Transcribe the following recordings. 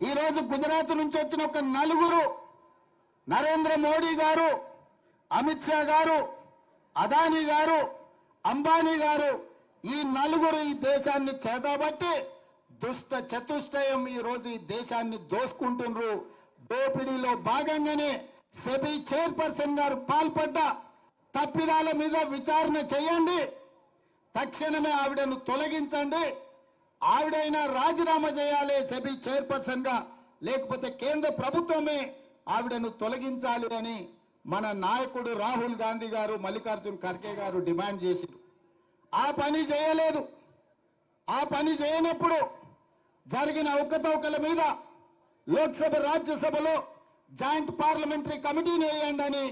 ఈ రోజు గుజరాత్ నుంచి వచ్చిన ఒక నలుగురు, నరేంద్ర మోడీ గారు, అమిత్ షా గారు, అదానీ గారు, అంబానీ గారు, ఈ నలుగురు ఈ దేశాన్ని చేతబట్టి దుష్ట చతుష్టయం ఈ రోజు ఈ దేశాన్ని దోసుకుంటున్నారు. దోపిడీలో భాగంగానే సెబీ చైర్పర్సన్ గారు పాల్పడ్డ తప్పిదాల మీద విచారణ చేయండి, తక్షణమే ఆవిడను తొలగించండి, ఆవిడైనా రాజీనామా చేయాలి సెబీ చైర్పర్సన్ గా, లేకపోతే కేంద్ర ప్రభుత్వమే ఆవిడను తొలగించాలి అని మన నాయకుడు రాహుల్ గాంధీ గారు, మల్లికార్జున్ ఖర్గే గారు డిమాండ్ చేశారు. ఆ పని చేయలేదు. ఆ పని చేయనప్పుడు జరిగిన అవకతవకల మీద లోక్సభ రాజ్యసభలో జాయింట్ పార్లమెంటరీ కమిటీని వేయండి అని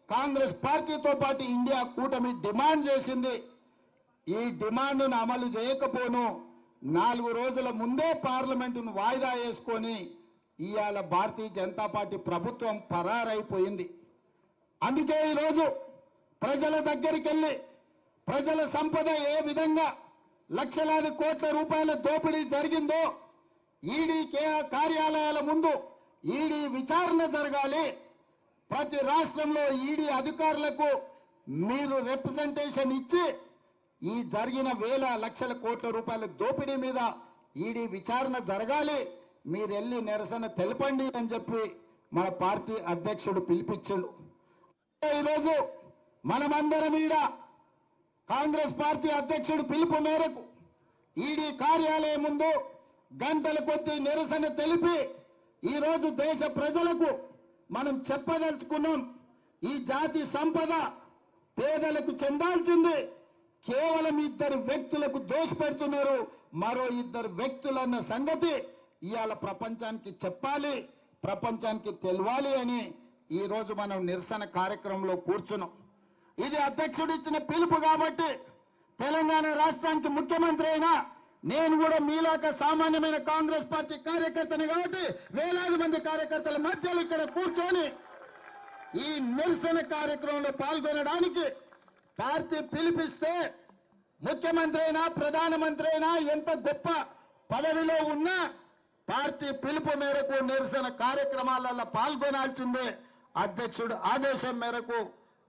కాంగ్రెస్ పార్టీతో పాటు ఇండియా కూటమి డిమాండ్ చేసింది. ఈ డిమాండ్ను అమలు చేయకపోను 4 రోజుల ముందే పార్లమెంటును వాయిదా వేసుకొని ఇవాళ భారతీయ జనతా పార్టీ ప్రభుత్వం పరారైపోయింది. అందుకే ఈరోజు ప్రజల దగ్గరికి వెళ్ళి ప్రజల సంపద ఏ విధంగా లక్షలాది కోట్ల రూపాయల దోపిడీ జరిగిందో ఈడీ కార్యాలయాల ముందు ఈడీ విచారణ జరగాలి. ప్రతి రాష్ట్రంలో ఈడీ అధికారులకు మీరు రిప్రజెంటేషన్ ఇచ్చి ఈ జరిగిన వేల లక్షల కోట్ల రూపాయల దోపిడీ మీద ఈడీ విచారణ జరగాలి, మీరు వెళ్ళి నిరసన తెలపండి అని చెప్పి మన పార్టీ అధ్యక్షుడు పిలిపించాడు. ఈరోజు మనమందరం ఈడ కాంగ్రెస్ పార్టీ అధ్యక్షుడు పిలుపు మేరకు ఈడీ కార్యాలయం ముందు గంటల కొద్దీ నిరసన తెలిపి ఈరోజు దేశ ప్రజలకు మనం చెప్పదలుచుకున్నాం, ఈ జాతి సంపద పేదలకు చెందాల్సింది కేవలం 2 వ్యక్తులకు దోషపెడుతున్నారు. మరో 2 వ్యక్తులన్న సంగతి ఇవాళ ప్రపంచానికి చెప్పాలి, ప్రపంచానికి తెలవాలి అని ఈ రోజు మనం నిరసన కార్యక్రమంలో కూర్చున్నాం. ఇది అధ్యక్షుడు ఇచ్చిన పిలుపు కాబట్టి తెలంగాణ రాష్ట్రానికి ముఖ్యమంత్రి అయినా నేను కూడా మీలాక సామాన్యమైన కాంగ్రెస్ పార్టీ కార్యకర్తని కాబట్టి వేలాది మంది కార్యకర్తల మధ్యలో ఇక్కడ కూర్చొని ఈ నిరసన కార్యక్రమంలో పాల్గొనడానికి పార్టీ పిలిపిస్తే ముఖ్యమంత్రి అయినా ప్రధానమంత్రి అయినా ఎంత గొప్ప పదవిలో ఉన్నా పార్టీ పిలుపు మేరకు నిరసన కార్యక్రమాలలో పాల్గొనాల్సిందే. అధ్యక్షుడు ఆదేశం మేరకు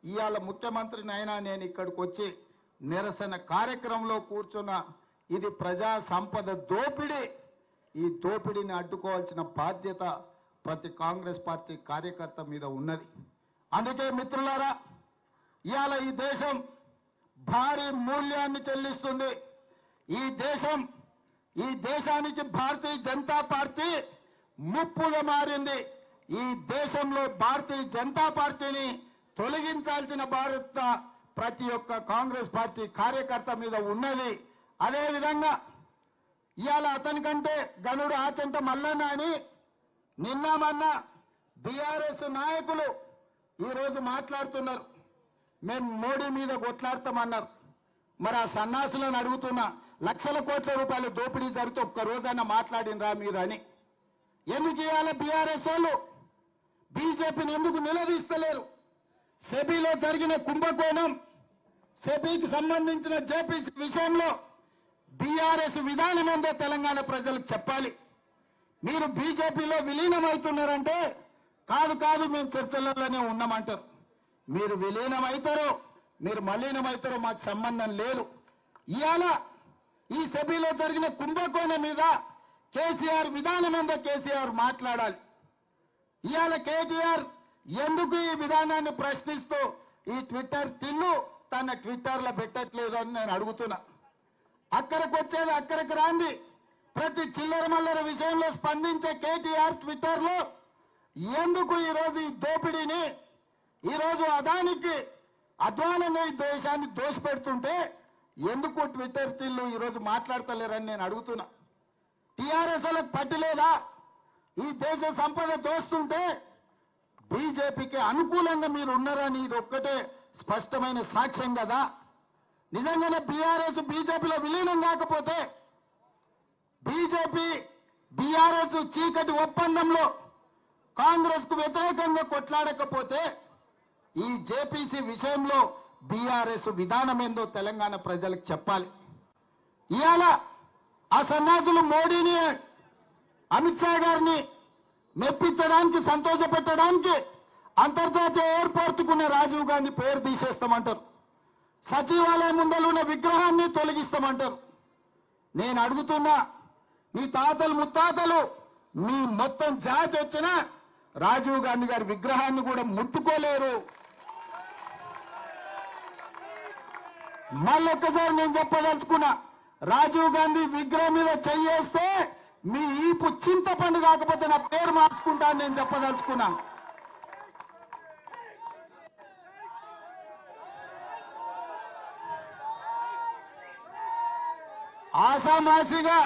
ఇవాళ ముఖ్యమంత్రిని అయినా నేను ఇక్కడికి వచ్చి నిరసన కార్యక్రమంలో కూర్చున్న. ఇది ప్రజా సంపద దోపిడీ. ఈ దోపిడీని అడ్డుకోవాల్సిన బాధ్యత ప్రతి కాంగ్రెస్ పార్టీ కార్యకర్త మీద ఉన్నది. అందుకే మిత్రులారా, ఇవాళ ఈ దేశం భారీ మూల్యాన్ని చెల్లిస్తుంది. ఈ దేశానికి భారతీయ జనతా పార్టీ ముప్పుగా మారింది. ఈ దేశంలో భారతీయ జనతా పార్టీని తొలగించాల్సిన బాధ్యత ప్రతి ఒక్క కాంగ్రెస్ పార్టీ కార్యకర్త మీద ఉన్నది. అదేవిధంగా ఇవాళ అతనికంటే గనుడు ఆచంట మల్లన్న అని నిన్న మొన్న బీఆర్ఎస్ నాయకులు ఈరోజు మాట్లాడుతున్నారు, మేము మోడీ మీద కొట్లాడతామన్నారు. మరి ఆ సన్నాసులను అడుగుతున్నా, లక్షల కోట్ల రూపాయల దోపిడీ జరిగితే ఒక్క రోజైనా మాట్లాడినరా మీరు అని. ఎందుకు ఇవాళ బీఆర్ఎస్ వాళ్ళు బీజేపీని ఎందుకు నిలదీస్తలేరు? సెబీలో జరిగిన కుంభకోణం, సెబీకి సంబంధించిన జేపీసీ విషయంలో బీఆర్ఎస్ విధానం ఏందో తెలంగాణ ప్రజలకు చెప్పాలి. మీరు బీజేపీలో విలీనమవుతున్నారంటే కాదు మేము చర్చలలోనే ఉన్నామంటారు. మీరు విలీనమవుతారో మీరు మలీనమవుతారో మాకు సంబంధం లేదు. ఇవాళ ఈ సెబీలో జరిగిన కుంభకోణం మీద కేసీఆర్ విధానం ఏందో కేసీఆర్ మాట్లాడాలి. ఇవాళ కేటీఆర్ ఎందుకు ఈ విధానాన్ని ప్రశ్నిస్తూ ఈ ట్విట్టర్ తిన్ను తన ట్విట్టర్లో పెట్టట్లేదు అని నేను అడుగుతున్నా. అక్కడికి వచ్చేది అక్కడికి రాంది ప్రతి చిల్లర మల్లర విషయంలో స్పందించే కేటీఆర్ ట్విట్టర్లో ఎందుకు ఈరోజు ఈ దోపిడీని ఈరోజు అదానికి అధ్వానంగా ఈ దేశాన్ని దోషపెడుతుంటే ఎందుకు ట్విట్టర్ తిల్లు ఈరోజు మాట్లాడతలేరని నేను అడుగుతున్నా. టీఆర్ఎస్ వాళ్ళకి పట్టలేదా? ఈ దేశ సంపద దోస్తుంటే బీజేపీకి అనుకూలంగా మీరు ఉన్నారని ఇది ఒక్కటే స్పష్టమైన సాక్ష్యం కదా. నిజంగానే బీఆర్ఎస్ బీజేపీలో విలీనం కాకపోతే, బీజేపీ బీఆర్ఎస్ చీకటి ఒప్పందంలో కాంగ్రెస్ కు వ్యతిరేకంగా కొట్లాడకపోతే ఈ జేపీసీ విషయంలో బీఆర్ఎస్ విధానం ఏందో తెలంగాణ ప్రజలకు చెప్పాలి. ఇవాళ ఆ సన్నాసులు మోడీని అమిత్ షా గారిని మెప్పించడానికి సంతోషపెట్టడానికి అంతర్జాతీయ ఎయిర్పోర్టుకున్న రాజీవ్ గాంధీ పేరు తీసేస్తామంటారు. సచివాలయం ముందలున్న విగ్రహాన్ని తొలగిస్తామంటారు. నేను అడుగుతున్నా, మీ తాతలు ముత్తాతలు మీ మొత్తం జాతి వచ్చిన రాజీవ్ గాంధీ గారి విగ్రహాన్ని కూడా ముట్టుకోలేరు. మళ్ళొక్కసారి నేను చెప్పదలుచుకున్నా, రాజీవ్ గాంధీ విగ్రహం మీద చెయ్యేస్తే మీ ఈపు చింతపండు కాకపోతే నా పేరు మార్చుకుంటా అని నేను చెప్పదలుచుకున్నా. ఆసామాసిగా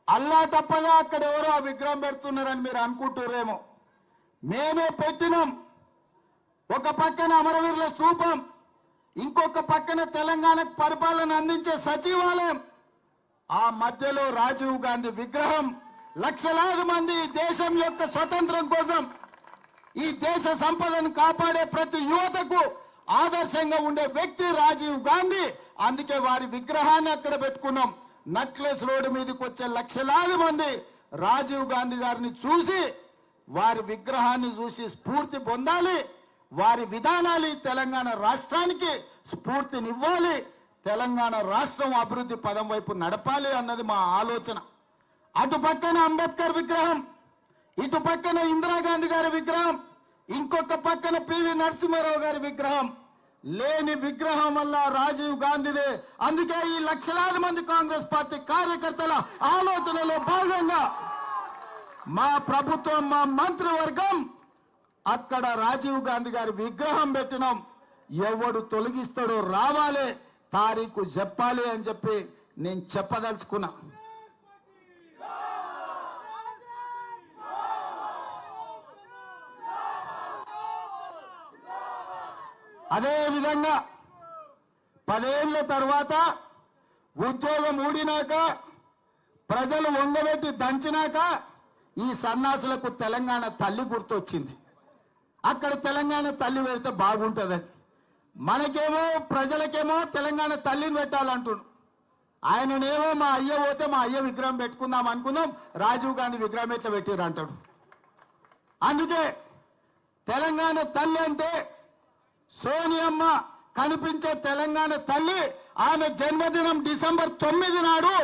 అల్లా తప్పగా అక్కడ ఎవరో ఆ విగ్రహం పెడుతున్నారని మీరు అనుకుంటున్నారేమో. మేమే పెట్టినాం. ఒక పక్కన అమరవీరుల స్తూపం, ఇంకొక పక్కన తెలంగాణకు పరిపాలన అందించే సచివాలయం, ఆ మధ్యలో రాజీవ్ గాంధీ విగ్రహం. లక్షలాది మంది దేశం యొక్క స్వతంత్రం కోసం, ఈ దేశ సంపదను కాపాడే ప్రతి యువతకు ఆదర్శంగా ఉండే వ్యక్తి రాజీవ్ గాంధీ. అందుకే వారి విగ్రహాన్ని అక్కడ పెట్టుకున్నాం. నక్లెస్ రోడ్డు మీదకి వచ్చే లక్షలాది మంది రాజీవ్ గాంధీ గారిని చూసి, వారి విగ్రహాన్ని చూసి స్ఫూర్తి పొందాలి. వారి విధానాలు తెలంగాణ రాష్ట్రానికి స్ఫూర్తినివ్వాలి. తెలంగాణ రాష్ట్రం అభివృద్ధి పదం వైపు నడపాలి అన్నది మా ఆలోచన. అటు పక్కన అంబేద్కర్ విగ్రహం, ఇటు పక్కన ఇందిరాగాంధీ గారి విగ్రహం, ఇంకొక పక్కన పివి నరసింహారావు గారి విగ్రహం. లేని విగ్రహం వల్ల రాజీవ్ గాంధీదే. అందుకే ఈ లక్షలాది మంది కాంగ్రెస్ పార్టీ కార్యకర్తల ఆలోచనలో భాగంగా మా ప్రభుత్వం, మా మంత్రివర్గం అక్కడ రాజీవ్ గాంధీ గారి విగ్రహం పెట్టినాం. ఎవడు తొలగిస్తాడో రావాలి, తారీఖు చెప్పాలి అని చెప్పి నేను చెప్పదలుచుకున్నా. అదే విధంగా 10 ఏళ్ల తర్వాత ఉద్యోగం ఊడినాక, ప్రజలు వంగబెట్టి దంచినాక ఈ సన్నాసులకు తెలంగాణ తల్లి గుర్తొచ్చింది. అక్కడ తెలంగాణ తల్లి పెడితే బాగుంటుందని. మనకేమో ప్రజలకేమో తెలంగాణ తల్లిని పెట్టాలంటున్నాడు. ఆయననేమో మా అయ్య పోతే మా అయ్య విగ్రహం పెట్టుకుందాం అనుకున్నాం, రాజీవ్ గాంధీ విగ్రహం ఎట్లా పెట్టారు అంటాడు. అందుకే తెలంగాణ తల్లి అంటే సోనియమ్మ కనిపించే తెలంగాణ తల్లి. ఆమె జన్మదినం డిసెంబర్ 9 నాడు.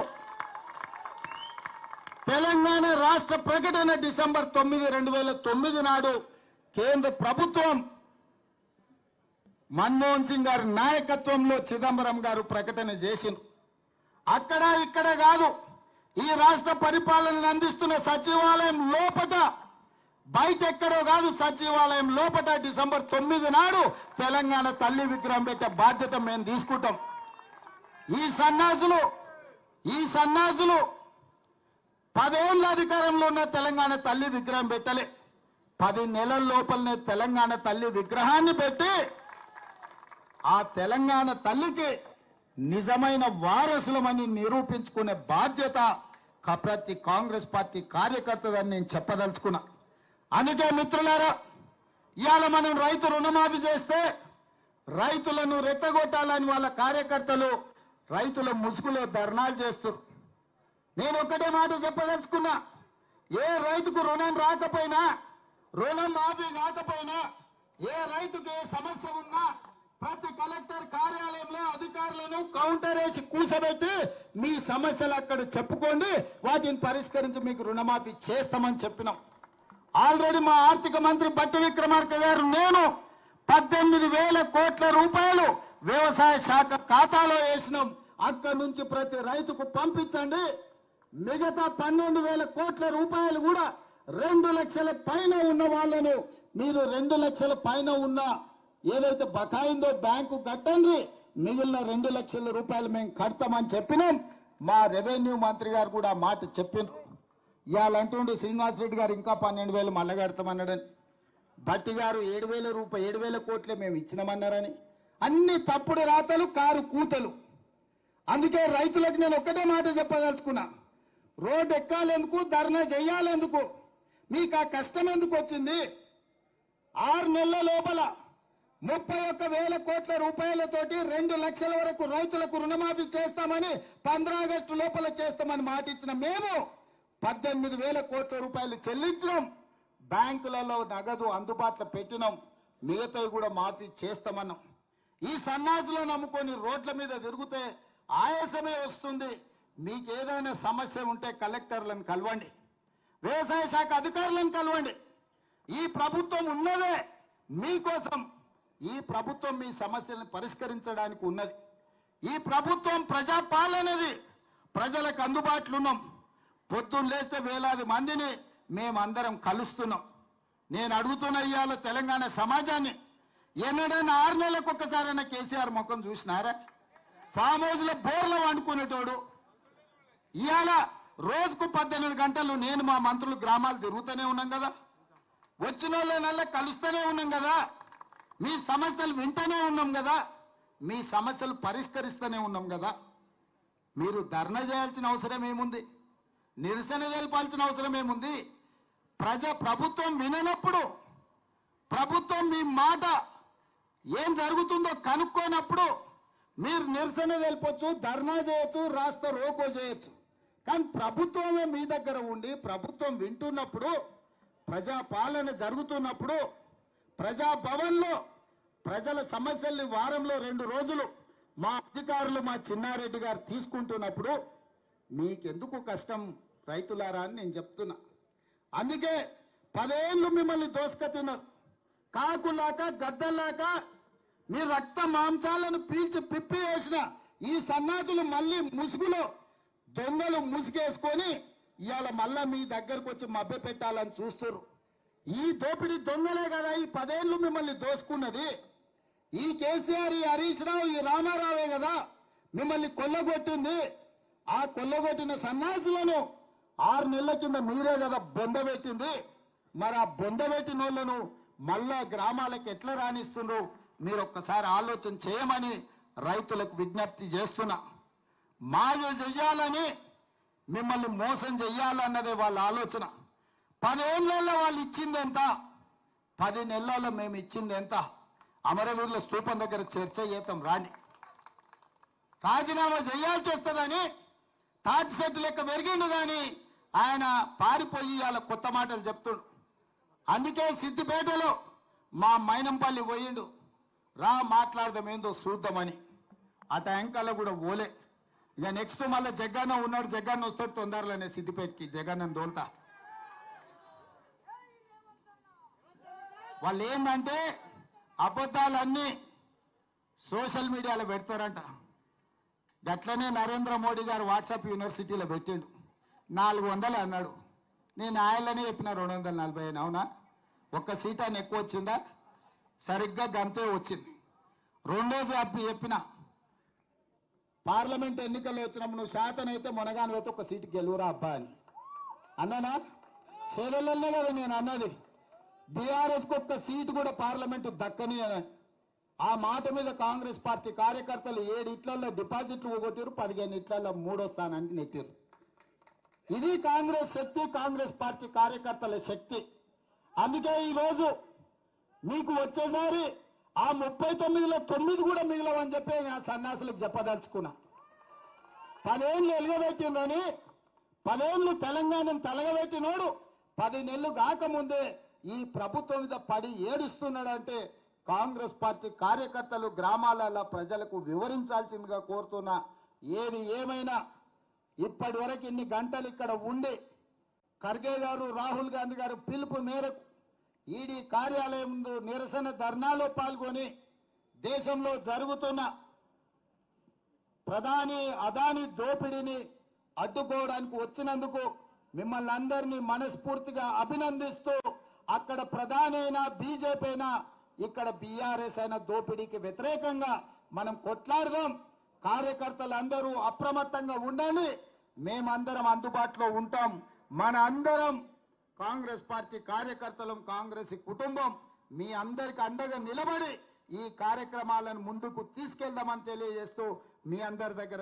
తెలంగాణ రాష్ట్ర ప్రకటన డిసెంబర్ 9, 2009 నాడు కేంద్ర ప్రభుత్వం మన్మోహన్ సింగ్ గారి నాయకత్వంలో చిదంబరం గారు ప్రకటన చేసింది. అక్కడ ఇక్కడ కాదు, ఈ రాష్ట్ర పరిపాలనను అందిస్తున్న సచివాలయం లోపట, బయట ఎక్కడో కాదు, సచివాలయం లోపట డిసెంబర్ 9 నాడు తెలంగాణ తల్లి విగ్రహం పెట్టే బాధ్యత మేము తీసుకుంటాం. ఈ సన్నాసులు 10 ఏళ్ళ అధికారంలో ఉన్న తెలంగాణ తల్లి విగ్రహం పెట్టలే. 10 నెలల లోపలనే తెలంగాణ తల్లి విగ్రహాన్ని పెట్టి ఆ తెలంగాణ తల్లికి నిజమైన వారసులమని నిరూపించుకునే బాధ్యత ప్రతి కాంగ్రెస్ పార్టీ కార్యకర్తదని నేను చెప్పదలుచుకున్నా. అందుకే మిత్రులారా, ఇవాళ మనం రైతు రుణమాఫీ చేస్తే రైతులను రెచ్చగొట్టాలని వాళ్ళ కార్యకర్తలు రైతుల ముసుగులో ధర్నాలు చేస్తారు. నేను ఒక్కటే మాట చెప్పదలుచుకున్నా, ఏ రైతుకు రుణం రాకపోయినా, రుణం మాఫీ కాకపోయినా, ఏ రైతుకు ఏ సమస్య ఉన్నా ప్రతి కలెక్టర్ కార్యాలయంలో అధికారులను కౌంటర్ వేసి కూర్చోబెట్టి మీ సమస్యలు అక్కడ చెప్పుకోండి, వాటిని పరిష్కరించి మీకు రుణమాఫీ చేస్తామని చెప్పినాం. ఆల్రెడీ మా ఆర్థిక మంత్రి బట్టి విక్రమార్క గారు నేను 18,000 కోట్ల రూపాయలు వ్యవసాయ శాఖ ఖాతాలో వేసినాం. అక్కడి నుంచి ప్రతి రైతుకు పంపించండి. మిగతా 12,000 కోట్ల రూపాయలు కూడా 2 లక్షల పైన ఉన్న వాళ్ళను మీరు 2 లక్షల పైన ఉన్న ఏదైతే బకాయిందో బ్యాంకు కట్టండి, మిగిలిన 2 లక్షల రూపాయలు మేము కడతామని చెప్పినాం. మా రెవెన్యూ మంత్రి గారు కూడా ఆ మాట చెప్పినారు. ఇవాళ అంటుండే శ్రీనివాస్ రెడ్డి గారు ఇంకా 12,000 మళ్ళా కడతామన్నాడని, భట్టి గారు 7,000 కోట్లే మేము ఇచ్చినామన్నారని. అన్ని తప్పుడు రాతలు, కారు కూతలు. అందుకే రైతులకు నేను ఒక్కటే మాట చెప్పదలుచుకున్నా, రోడ్డు ఎక్కాలెందుకు, ధర్నా చెయ్యాలెందుకు, మీకు ఆ కష్టం ఎందుకు వచ్చింది? 6 నెలల లోపల 31,000 కోట్ల రూపాయలతోటి 2 లక్షల వరకు రైతులకు రుణమాఫీ చేస్తామని 15 ఆగస్టు లోపల చేస్తామని మాట ఇచ్చిన మేము 18,000 కోట్ల రూపాయలు చెల్లించడం, బ్యాంకులలో నగదు అందుబాటులో పెట్టినాం, మిగతావి కూడా మాఫీ చేస్తామన్నాం. ఈ సన్నాసులను నమ్ముకొని రోడ్ల మీద తిరిగితే ఆయాసమే వస్తుంది. మీకు ఏదైనా సమస్య ఉంటే కలెక్టర్లను కలవండి, వ్యవసాయ శాఖ అధికారులను కలవండి. ఈ ప్రభుత్వం ఉన్నదే మీకోసం. ఈ ప్రభుత్వం మీ సమస్యలను పరిష్కరించడానికి ఉన్నది. ఈ ప్రభుత్వం ప్రజాపాలనది, ప్రజలకు అందుబాటులో ఉన్నాం. పొద్దున్న లేస్తే వేలాది మందిని మేమందరం కలుస్తున్నాం. నేను అడుగుతున్న ఇవాళ తెలంగాణ సమాజాన్ని, ఎన్నడైనా 6 నెలలకు ఒక్కసారైనా కేసీఆర్ ముఖం చూసినారా? ఫామ్ హౌస్ లో బోర్లో వండుకునేటోడు ఇవాళ రోజుకు 18 గంటలు నేను మా మంత్రులు గ్రామాలు తిరుగుతూనే ఉన్నాం కదా, వచ్చిన వాళ్ళనల్లా కలుస్తూనే ఉన్నాం కదా, మీ సమస్యలు వింటూనే ఉన్నాం కదా, మీ సమస్యలు పరిష్కరిస్తూనే ఉన్నాం కదా. మీరు ధర్నా చేయాల్సిన అవసరం ఏముంది? నిరసన తెలపాల్సిన అవసరం ఏముంది? ప్రభుత్వం విననప్పుడు, ప్రభుత్వం మీ మాట ఏం జరుగుతుందో కనుక్కోనప్పుడు మీరు నిరసన తెలపొచ్చు, ధర్నా చేయొచ్చు, రాస్తా రోకో చేయొచ్చు. కానీ ప్రభుత్వమే మీ దగ్గర ఉండి ప్రభుత్వం వింటున్నప్పుడు, ప్రజాపాలన జరుగుతున్నప్పుడు, ప్రజాభవన్లో ప్రజల సమస్యల్ని వారంలో 2 రోజులు మా అధికారులు, మా చిన్నారెడ్డి గారు తీసుకుంటున్నప్పుడు మీకెందుకు కష్టం రైతులారా అని నేను చెప్తున్నా. అందుకే 10 ఏళ్ళు మిమ్మల్ని దోసుక తిన్నారు. కాకులాక గద్దలాక మీ రక్త మాంసాలను పీల్చి పిప్పి వేసిన ఈ సన్నాసులు మళ్ళీ ముసుగులో దొంగలు ముసుగేసుకొని ఇవాళ మళ్ళా మీ దగ్గరకు వచ్చి మభ్య పెట్టాలని చూస్తారు. ఈ దోపిడీ దొంగలే కదా ఈ 10 ఏళ్ళు మిమ్మల్ని దోసుకున్నది. ఈ కేసీఆర్, ఈ హరీష్ రావు, ఈ రామారావే కదా మిమ్మల్ని కొల్లగొట్టింది. ఆ కొల్లగొట్టిన సన్నాసులను 6 నెలల కింద మీరే కదా బొందబెట్టింది. మరి ఆ బొందబెట్టిన వాళ్ళను మళ్ళా గ్రామాలకు ఎట్లా రాణిస్తుండ్రు మీరు ఒక్కసారి ఆలోచన చేయమని రైతులకు విజ్ఞప్తి చేస్తున్నా. మాయ చెయ్యాలని, మిమ్మల్ని మోసం చెయ్యాలన్నదే వాళ్ళ ఆలోచన. 10 ఏళ్లలో వాళ్ళు ఇచ్చింది ఎంత? 10 నెలల్లో మేము ఇచ్చింది ఎంత? అమరవీరుల స్తూపం దగ్గర చర్చ చేద్దాం రాని. రాజీనామా చేయాల్సి వస్తుందని తాటి సెట్టు లెక్క పెరిగిండు కానీ ఆయన పారిపోయి వాళ్ళ కొత్త మాటలు చెప్తుండు. అందుకే సిద్దిపేటలో మా మైనంపల్లి పోయిండు, రా మాట్లాడదాం ఏందో చూద్దామని. అటు యాంకల్లో కూడా పోలే. ఇక నెక్స్ట్ మళ్ళీ జగన్న ఉన్నాడు, జగన్న వస్తాడు తొందరలోనే సిద్దిపేటకి, జగన్న దోల్తా. వాళ్ళు ఏంటంటే అబద్ధాలన్నీ సోషల్ మీడియాలో పెడతారంట. గట్లనే నరేంద్ర మోడీ గారు వాట్సాప్ యూనివర్సిటీలో పెట్టిండు. 400 అన్నాడు. నేను ఆయననే చెప్పిన 240. అవునా? ఒక్క సీట్ అని ఎక్కువ వచ్చిందా? సరిగ్గా గంతే వచ్చింది. రెండోసారి చెప్పిన పార్లమెంట్ ఎన్నికల్లో వచ్చినప్పుడు నువ్వు శాతనైతే మొనగానైతే ఒక సీటు గెలువురా అబ్బా అని అన్నానా? సేవలనే కదా నేను అన్నది. బీఆర్ఎస్కి ఒక్క సీటు కూడా పార్లమెంటు దక్కని అని. ఆ మాట మీద కాంగ్రెస్ పార్టీ కార్యకర్తలు 7 ఇట్లలో డిపాజిట్లు పోగొట్టారు, 15 ఇట్లలో 3వ స్థానానికి నెట్టారు. ఇది కాంగ్రెస్ శక్తి, కాంగ్రెస్ పార్టీ కార్యకర్తల శక్తి. అందుకే ఈరోజు మీకు వచ్చేసారి ఆ 39లో 9 కూడా మిగిలవని చెప్పి నా సన్నాసులకు చెప్పదలుచుకున్నా. 10 ఏళ్ళు ఎలుగబెట్టిందని, 10 ఏళ్ళు తెలంగాణను తలగబెట్టినోడు 10 నెలలు కాకముందే ఈ ప్రభుత్వం మీద పడి ఏడుస్తున్నాడంటే కాంగ్రెస్ పార్టీ కార్యకర్తలు గ్రామాలలో ప్రజలకు వివరించాల్సిందిగా కోరుతున్నా. ఏది ఏమైనా ఇప్పటి వరకు ఇన్ని గంటలు ఇక్కడ ఉండి ఖర్గే గారు, రాహుల్ గాంధీ గారు పిలుపు మేరకు ఈడీ కార్యాలయం ముందు నిరసన ధర్నాలో పాల్గొని దేశంలో జరుగుతున్న ప్రధాని అదాని దోపిడీని అడ్డుకోవడానికి వచ్చినందుకు మిమ్మల్ని అందరినీ మనస్ఫూర్తిగా అభినందిస్తూ, అక్కడ ప్రధాని అయినా బీజేపీ అయినా ఇక్కడ బీఆర్ఎస్ అయినా దోపిడీకి వ్యతిరేకంగా మనం కొట్లాడదాం. కార్యకర్తలందరూ అప్రమత్తంగా ఉండాలి. మేమందరం అందుబాటులో ఉంటాం. మన అందరం కాంగ్రెస్ పార్టీ కార్యకర్తలం, కాంగ్రెస్ కుటుంబం మీ అందరికి అండగా నిలబడి ఈ కార్యక్రమాలను ముందుకు తీసుకెళ్దామని తెలియజేస్తూ మీ అందరి దగ్గర